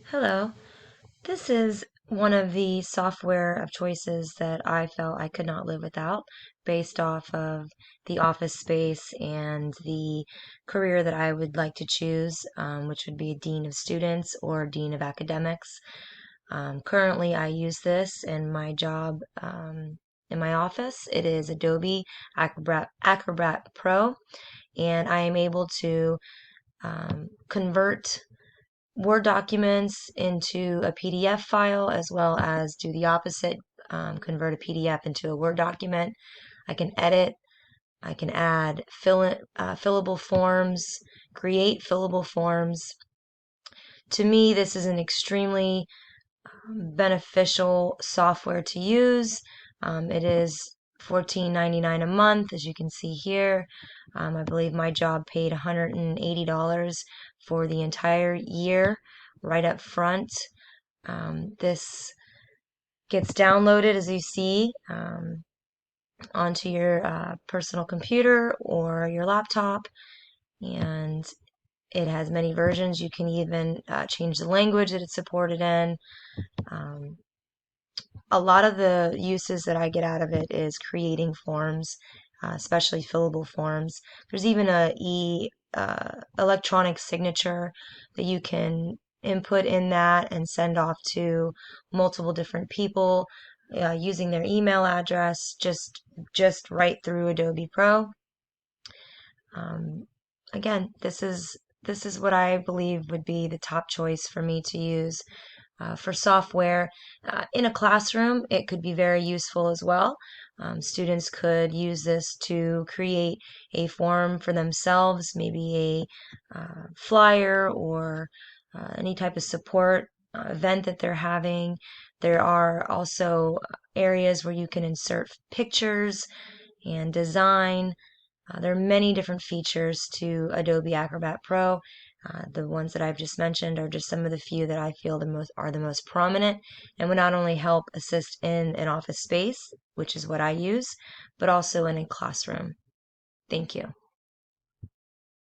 Hello. This is one of the software of choices that I felt I could not live without based off of the office space and the career that I would like to choose, which would be Dean of Students or Dean of Academics. Currently, I use this in my job in my office. It is Adobe Acrobat Pro, and I am able to convert Word documents into a PDF file as well as do the opposite, convert a PDF into a Word document. I can edit, I can add fillable forms, create fillable forms. To me, this is an extremely beneficial software to use. It is $14.99 a month, as you can see here. I believe my job paid $180 for the entire year right up front. This gets downloaded, as you see, onto your personal computer or your laptop, and it has many versions. You can even change the language that it's supported in. Um, a lot of the uses that I get out of it is creating forms, especially fillable forms. There's even electronic signature that you can input in that and send off to multiple different people using their email address just right through Adobe Pro. Um, Again, this is what I believe would be the top choice for me to use for software. In a classroom, it could be very useful as well. Students could use this to create a form for themselves, maybe a flyer or any type of support event that they're having. There are also areas where you can insert pictures and design. There are many different features to Adobe Acrobat Pro. The ones that I've just mentioned are just some of the few that I feel are the most prominent and would not only help assist in an office space, which is what I use, but also in a classroom. Thank you.